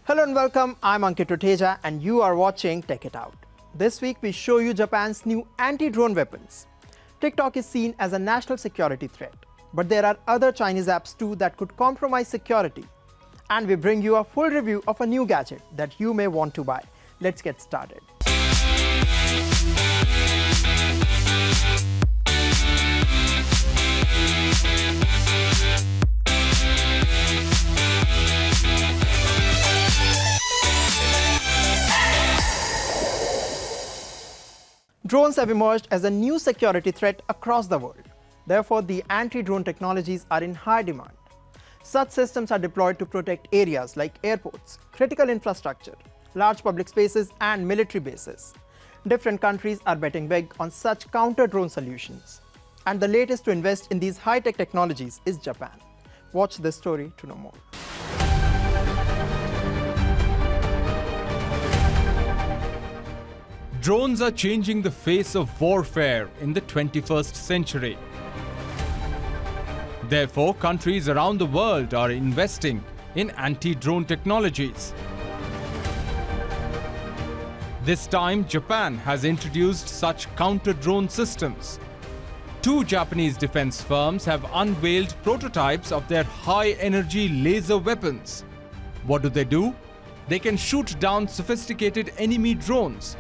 Hello and welcome, I'm Ankit Roteja and you are watching Tech It Out. This week we show you Japan's new anti-drone weapons. TikTok is seen as a national security threat, but there are other Chinese apps too that could compromise security. And we bring you a full review of a new gadget that you may want to buy. Let's get started. Drones have emerged as a new security threat across the world. Therefore, the anti-drone technologies are in high demand. Such systems are deployed to protect areas like airports, critical infrastructure, large public spaces, and military bases. Different countries are betting big on such counter-drone solutions. And the latest to invest in these high-tech technologies is Japan. Watch this story to know more. Drones are changing the face of warfare in the 21st century. Therefore, countries around the world are investing in anti-drone technologies. This time, Japan has introduced such counter-drone systems. Two Japanese defense firms have unveiled prototypes of their high-energy laser weapons. What do? They can shoot down sophisticated enemy drones.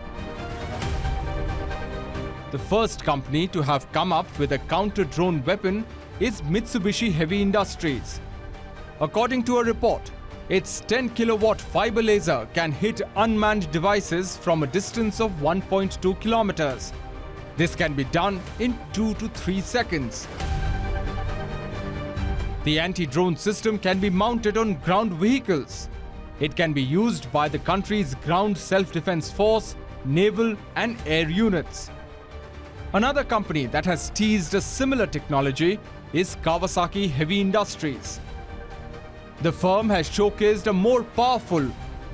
The first company to have come up with a counter-drone weapon is Mitsubishi Heavy Industries. According to a report, its 10 kilowatt fiber laser can hit unmanned devices from a distance of 1.2 kilometers. This can be done in 2 to 3 seconds. The anti-drone system can be mounted on ground vehicles. It can be used by the country's ground self-defense force, naval and air units. Another company that has teased a similar technology is Kawasaki Heavy Industries. The firm has showcased a more powerful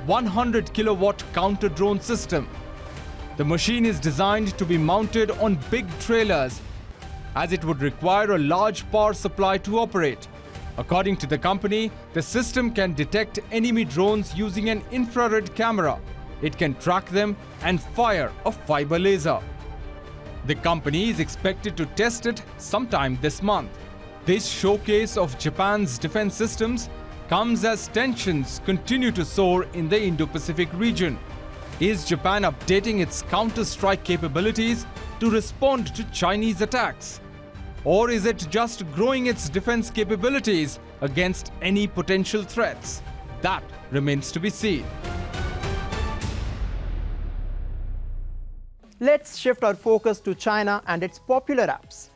100 kilowatt counter-drone system. The machine is designed to be mounted on big trailers, as it would require a large power supply to operate. According to the company, the system can detect enemy drones using an infrared camera. It can track them and fire a fiber laser. The company is expected to test it sometime this month. This showcase of Japan's defense systems comes as tensions continue to soar in the Indo-Pacific region. Is Japan updating its counter-strike capabilities to respond to Chinese attacks? Or is it just growing its defense capabilities against any potential threats? That remains to be seen. Let's shift our focus to China and its popular apps.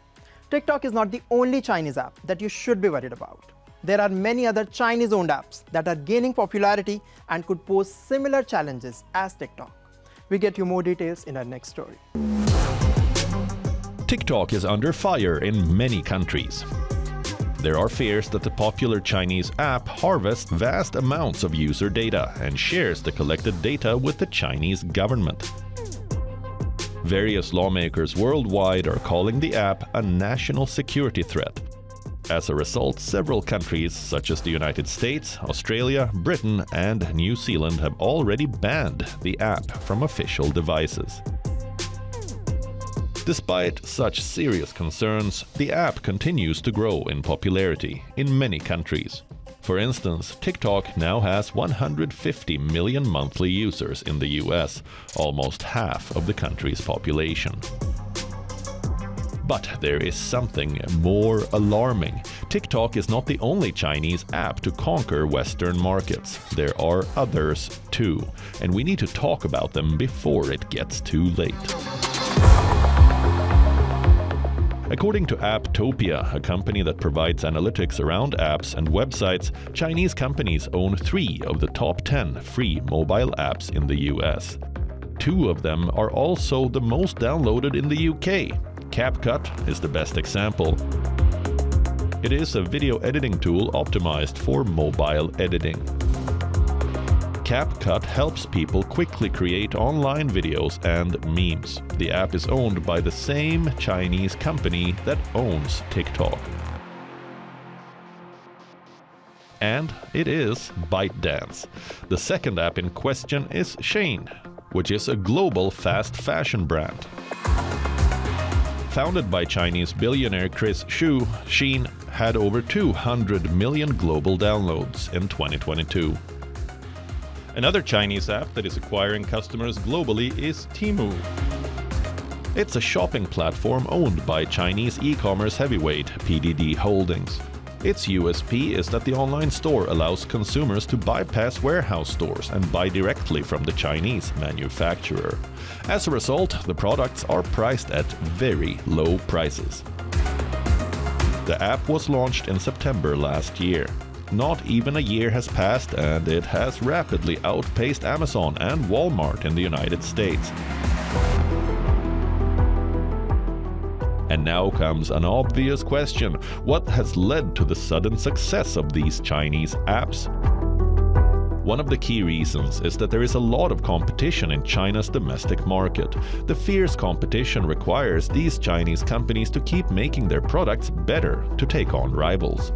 TikTok is not the only Chinese app that you should be worried about. There are many other Chinese-owned apps that are gaining popularity and could pose similar challenges as TikTok. We get you more details in our next story. TikTok is under fire in many countries. There are fears that the popular Chinese app harvests vast amounts of user data and shares the collected data with the Chinese government. Various lawmakers worldwide are calling the app a national security threat. As a result, several countries such as the United States, Australia, Britain and New Zealand have already banned the app from official devices. Despite such serious concerns, the app continues to grow in popularity in many countries. For instance, TikTok now has 150 million monthly users in the US, almost half of the country's population. But there is something more alarming. TikTok is not the only Chinese app to conquer Western markets. There are others too, and we need to talk about them before it gets too late. According to Apptopia, a company that provides analytics around apps and websites, Chinese companies own 3 of the top 10 free mobile apps in the US. 2 of them are also the most downloaded in the UK. CapCut is the best example. It is a video editing tool optimized for mobile editing. CapCut helps people quickly create online videos and memes. The app is owned by the same Chinese company that owns TikTok. And it is ByteDance. The second app in question is Shein, which is a global fast fashion brand. Founded by Chinese billionaire Chris Xu, Shein had over 200 million global downloads in 2022. Another Chinese app that is acquiring customers globally is Temu. It's a shopping platform owned by Chinese e-commerce heavyweight PDD Holdings. Its USP is that the online store allows consumers to bypass warehouse stores and buy directly from the Chinese manufacturer. As a result, the products are priced at very low prices. The app was launched in September last year. Not even a year has passed and it has rapidly outpaced Amazon and Walmart in the United States. And now comes an obvious question. What has led to the sudden success of these Chinese apps? One of the key reasons is that there is a lot of competition in China's domestic market. The fierce competition requires these Chinese companies to keep making their products better to take on rivals.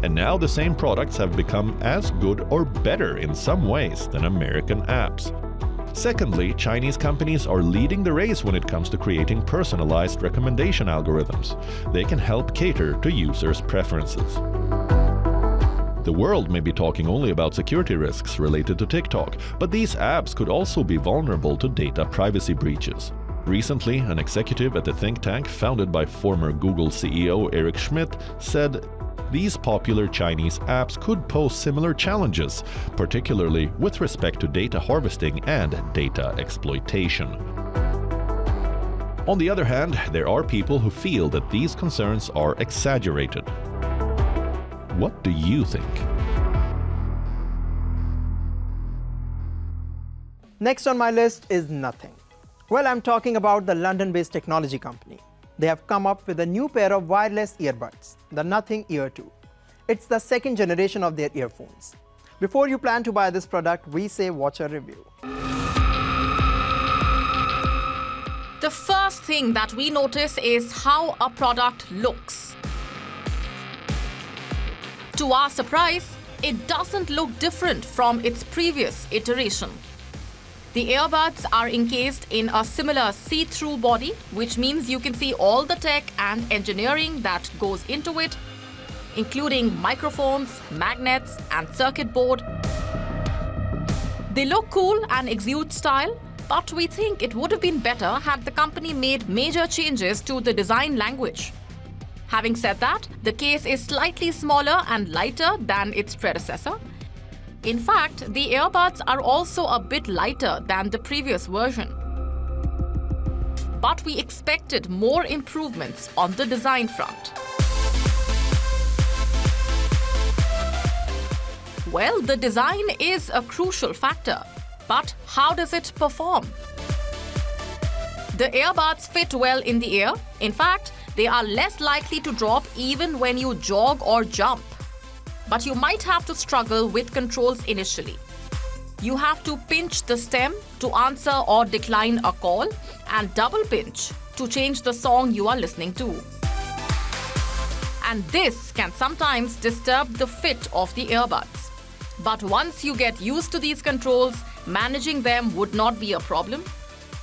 And now the same products have become as good or better in some ways than American apps. Secondly, Chinese companies are leading the race when it comes to creating personalized recommendation algorithms. They can help cater to users' preferences. The world may be talking only about security risks related to TikTok, but these apps could also be vulnerable to data privacy breaches. Recently, an executive at the think tank founded by former Google CEO Eric Schmidt said, "These popular Chinese apps could pose similar challenges, particularly with respect to data harvesting and data exploitation." On the other hand, there are people who feel that these concerns are exaggerated. What do you think? Next on my list is Nothing. Well, I'm talking about the London-based technology company. They have come up with a new pair of wireless earbuds, the Nothing Ear 2. It's the second generation of their earphones. Before you plan to buy this product, we say watch a review. The first thing that we notice is how a product looks. To our surprise, it doesn't look different from its previous iteration. The earbuds are encased in a similar see-through body, which means you can see all the tech and engineering that goes into it, including microphones, magnets, and circuit board. They look cool and exude style, but we think it would have been better had the company made major changes to the design language. Having said that, the case is slightly smaller and lighter than its predecessor. In fact, the earbuds are also a bit lighter than the previous version. But we expected more improvements on the design front. Well, the design is a crucial factor, but how does it perform? The earbuds fit well in the ear. In fact, they are less likely to drop even when you jog or jump. But you might have to struggle with controls initially. You have to pinch the stem to answer or decline a call and double pinch to change the song you are listening to. And this can sometimes disturb the fit of the earbuds. But once you get used to these controls, managing them would not be a problem.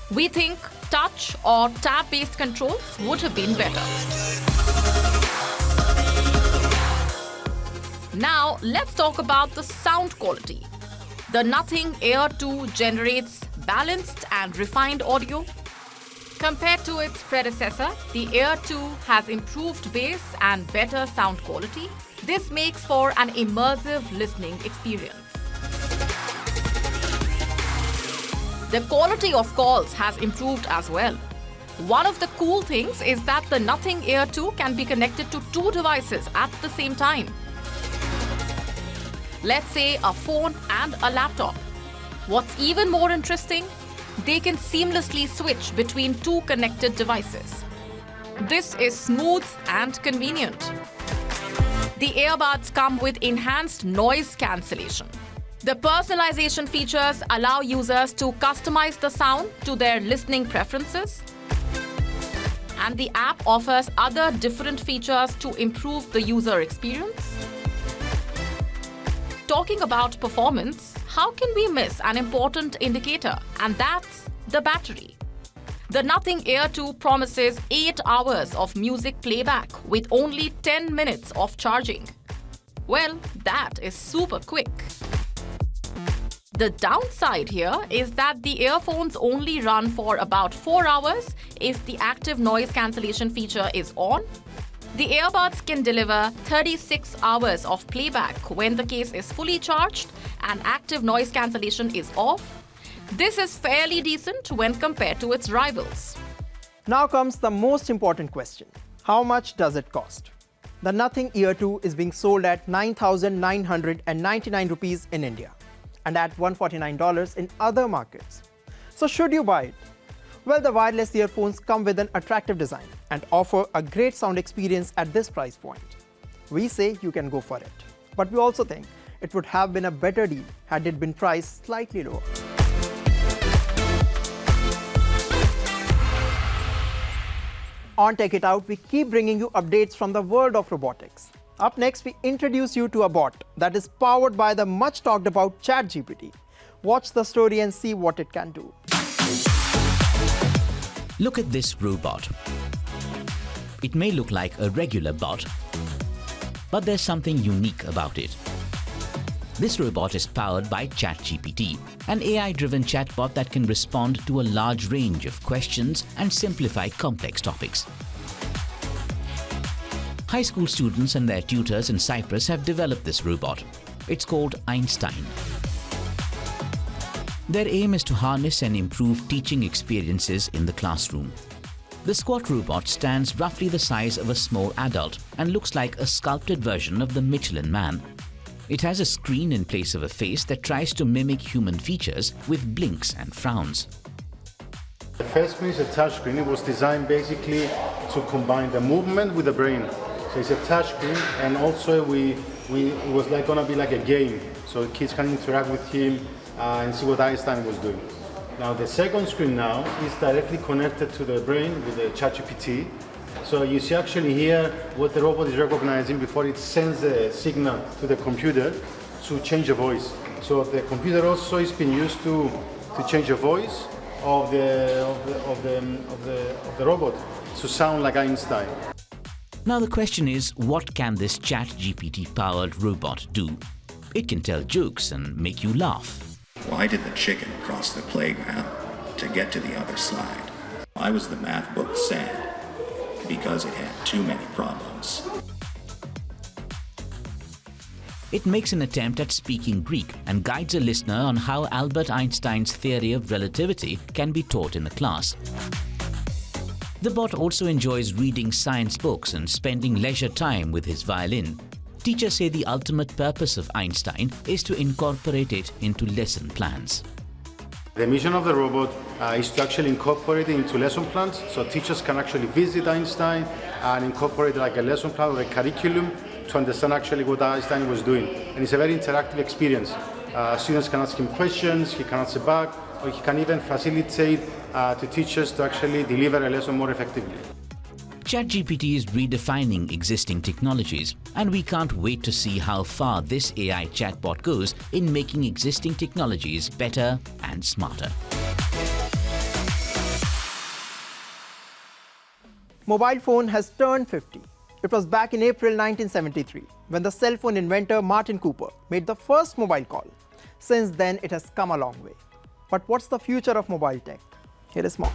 We think touch or tab-based controls would have been better. Now, let's talk about the sound quality. The Nothing Ear 2 generates balanced and refined audio. Compared to its predecessor, the Ear 2 has improved bass and better sound quality. This makes for an immersive listening experience. The quality of calls has improved as well. One of the cool things is that the Nothing Ear 2 can be connected to two devices at the same time. Let's say a phone and a laptop. What's even more interesting, they can seamlessly switch between two connected devices. This is smooth and convenient. The earbuds come with enhanced noise cancellation. The personalization features allow users to customize the sound to their listening preferences. And the app offers other different features to improve the user experience. talking about performance, how can we miss an important indicator? And that's the battery. The Nothing Air 2 promises 8 hours of music playback with only 10 minutes of charging. Well, that is super quick. The downside here is that the earphones only run for about 4 hours if the active noise cancellation feature is on. The earbuds can deliver 36 hours of playback when the case is fully charged and active noise cancellation is off. This is fairly decent when compared to its rivals. Now comes the most important question. How much does it cost? The Nothing Ear 2 is being sold at 9,999 rupees in India and at $149 in other markets. So should you buy it? Well, the wireless earphones come with an attractive design and offer a great sound experience at this price point. We say you can go for it. But we also think it would have been a better deal had it been priced slightly lower. On Tech It Out, we keep bringing you updates from the world of robotics. Up next, we introduce you to a bot that is powered by the much talked about ChatGPT. Watch the story and see what it can do. Look at this robot. It may look like a regular bot, but there's something unique about it. This robot is powered by ChatGPT, an AI-driven chatbot that can respond to a large range of questions and simplify complex topics. High school students and their tutors in Cyprus have developed this robot. It's called Einstein. Their aim is to harness and improve teaching experiences in the classroom. The squat robot stands roughly the size of a small adult and looks like a sculpted version of the Michelin Man. It has a screen in place of a face that tries to mimic human features with blinks and frowns. The first screen is a touch screen. It was designed basically to combine the movement with the brain. So it's a touch screen, and also it was like gonna be like a game, so kids can interact with him and see what Einstein was doing. Now the second screen now is directly connected to the brain with the ChatGPT. So you see actually here what the robot is recognizing before it sends the signal to the computer to change the voice. So the computer also is being used to change the voice of the robot to sound like Einstein. Now the question is, what can this ChatGPT-powered robot do? It can tell jokes and make you laugh. Why did the chicken cross the playground to get to the other side? Why was the math book sad? Because it had too many problems. It makes an attempt at speaking Greek and guides a listener on how Albert Einstein's theory of relativity can be taught in a class. The bot also enjoys reading science books and spending leisure time with his violin. Teachers say the ultimate purpose of Einstein is to incorporate it into lesson plans. The mission of the robot is to actually incorporate it into lesson plans, so teachers can actually visit Einstein and incorporate like a lesson plan or a curriculum to understand actually what Einstein was doing. And it's a very interactive experience. Students can ask him questions, he can answer back, or he can even facilitate to teachers to actually deliver a lesson more effectively. ChatGPT is redefining existing technologies, and we can't wait to see how far this AI chatbot goes in making existing technologies better and smarter. Mobile phone has turned 50. It was back in April 1973 when the cell phone inventor Martin Cooper made the first mobile call. Since then, it has come a long way. But what's the future of mobile tech? Here is more.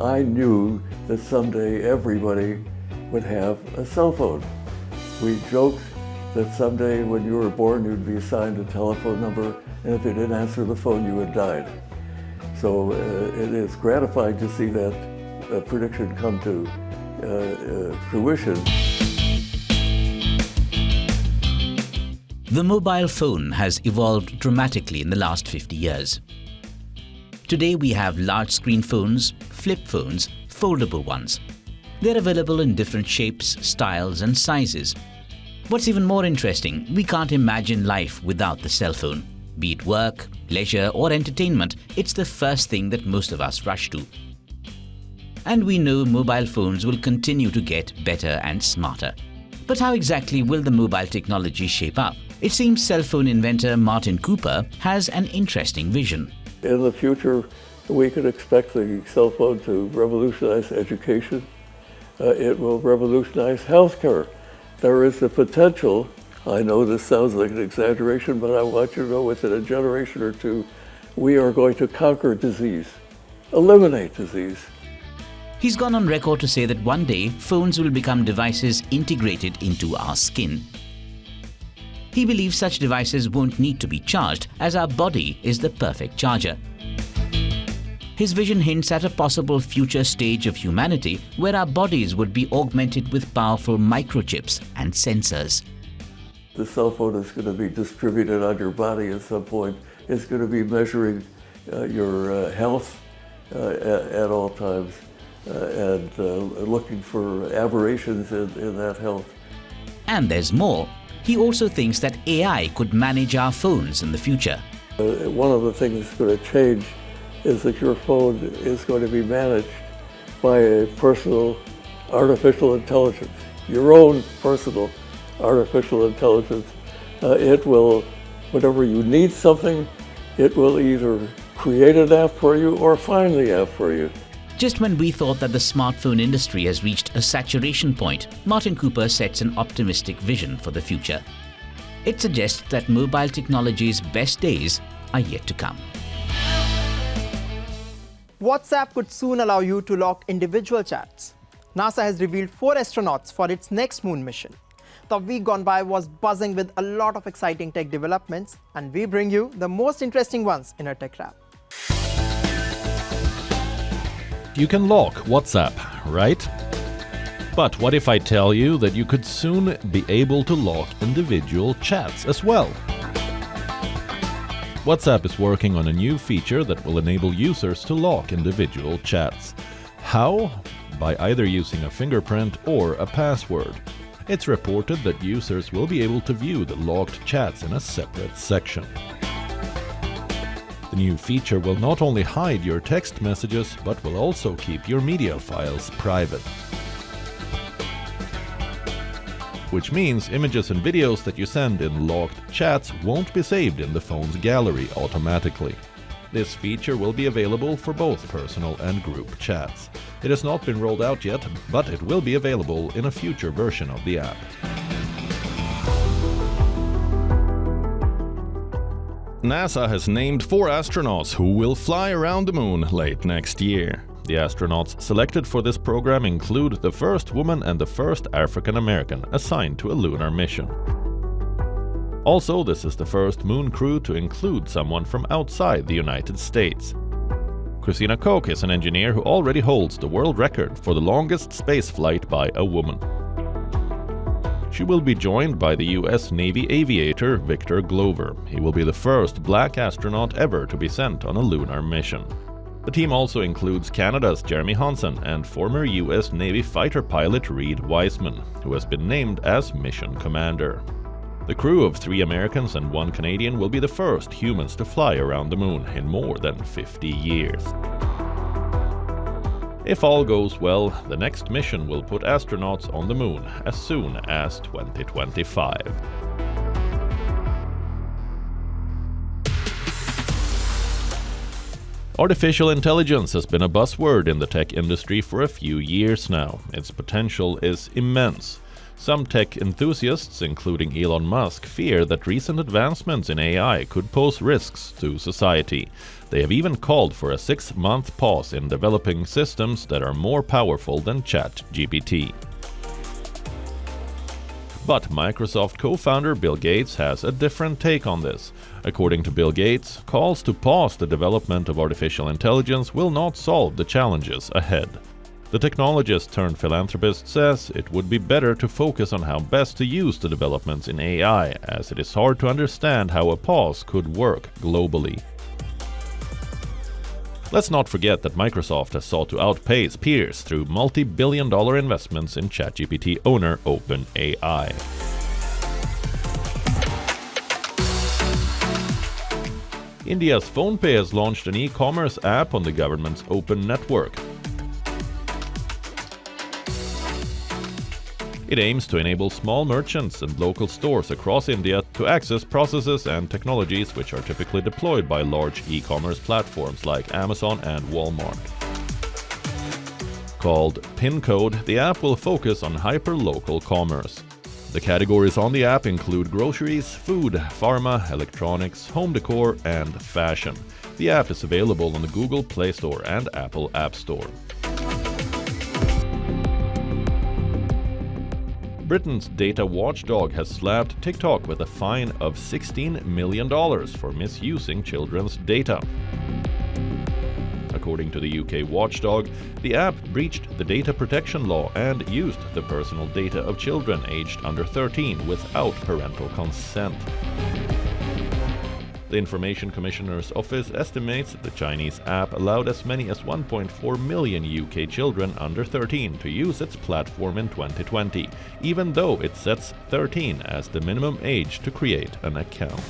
I knew that someday everybody would have a cell phone. We joked that someday when you were born you'd be assigned a telephone number, and if you didn't answer the phone you had died. So it is gratifying to see that prediction come to fruition. The mobile phone has evolved dramatically in the last 50 years. Today we have large screen phones, flip phones, foldable ones. They're available in different shapes, styles and sizes. What's even more interesting, we can't imagine life without the cell phone. Be it work, leisure or entertainment, it's the first thing that most of us rush to. And we know mobile phones will continue to get better and smarter. But how exactly will the mobile technology shape up? It seems cell phone inventor Martin Cooper has an interesting vision. In the future, we could expect the cell phone to revolutionize education. It will revolutionize healthcare. There is the potential, I know this sounds like an exaggeration, but I want you to know within a generation or two, we are going to conquer disease, eliminate disease. He's gone on record to say that one day phones will become devices integrated into our skin. He believes such devices won't need to be charged, as our body is the perfect charger. His vision hints at a possible future stage of humanity where our bodies would be augmented with powerful microchips and sensors. The cell phone is going to be distributed on your body at some point. It's going to be measuring your health at all times and looking for aberrations in that health. And there's more. He also thinks that AI could manage our phones in the future. One of the things that's going to change is that your phone is going to be managed by a personal artificial intelligence, your own personal artificial intelligence. It will, whenever you need something, it will either create an app for you or find the app for you. Just when we thought that the smartphone industry has reached a saturation point, Martin Cooper sets an optimistic vision for the future. It suggests that mobile technology's best days are yet to come. WhatsApp could soon allow you to lock individual chats. NASA has revealed 4 astronauts for its next moon mission. The week gone by was buzzing with a lot of exciting tech developments, and we bring you the most interesting ones in our tech wrap. You can lock WhatsApp, right? But what if I tell you that you could soon be able to lock individual chats as well? WhatsApp is working on a new feature that will enable users to lock individual chats. How? By either using a fingerprint or a password. It's reported that users will be able to view the locked chats in a separate section. The new feature will not only hide your text messages, but will also keep your media files private. Which means images and videos that you send in locked chats won't be saved in the phone's gallery automatically. This feature will be available for both personal and group chats. It has not been rolled out yet, but it will be available in a future version of the app. NASA has named 4 astronauts who will fly around the moon late next year. The astronauts selected for this program include the first woman and the first African American assigned to a lunar mission. Also, this is the first moon crew to include someone from outside the United States. Christina Koch is an engineer who already holds the world record for the longest space flight by a woman. She will be joined by the US Navy aviator Victor Glover. He will be the first black astronaut ever to be sent on a lunar mission. The team also includes Canada's Jeremy Hansen and former US Navy fighter pilot Reed Wiseman, who has been named as mission commander. The crew of 3 Americans and 1 Canadian will be the first humans to fly around the moon in more than 50 years. If all goes well, the next mission will put astronauts on the moon as soon as 2025. Artificial intelligence has been a buzzword in the tech industry for a few years now. Its potential is immense. Some tech enthusiasts, including Elon Musk, fear that recent advancements in AI could pose risks to society. They have even called for a 6-month pause in developing systems that are more powerful than ChatGPT. But Microsoft co-founder Bill Gates has a different take on this. According to Bill Gates, calls to pause the development of artificial intelligence will not solve the challenges ahead. The technologist turned philanthropist says it would be better to focus on how best to use the developments in AI, as it is hard to understand how a pause could work globally. Let's not forget that Microsoft has sought to outpace peers through multi-billion-dollar investments in ChatGPT owner OpenAI. India's PhonePe has launched an e-commerce app on the government's open network. It aims to enable small merchants and local stores across India to access processes and technologies which are typically deployed by large e-commerce platforms like Amazon and Walmart. Called PIN Code, the app will focus on hyper-local commerce. The categories on the app include groceries, food, pharma, electronics, home decor, and fashion. The app is available on the Google Play Store and Apple App Store. Britain's data watchdog has slapped TikTok with a fine of $16 million for misusing children's data. According to the UK watchdog, the app breached the data protection law and used the personal data of children aged under 13 without parental consent. The Information Commissioner's Office estimates the Chinese app allowed as many as 1.4 million UK children under 13 to use its platform in 2020, even though it sets 13 as the minimum age to create an account.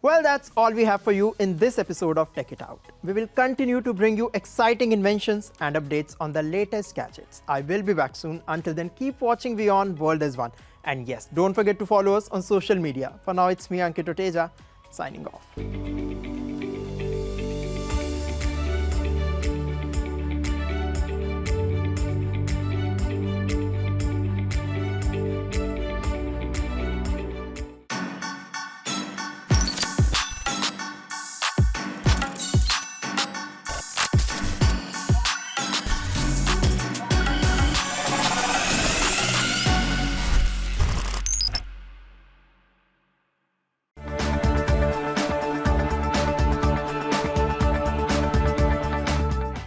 Well, that's all we have for you in this episode of Tech It Out. We will continue to bring you exciting inventions and updates on the latest gadgets. I will be back soon. Until then, keep watching WION World as One. And yes, don't forget to follow us on social media. For now, it's me, Ankit Oteja, signing off.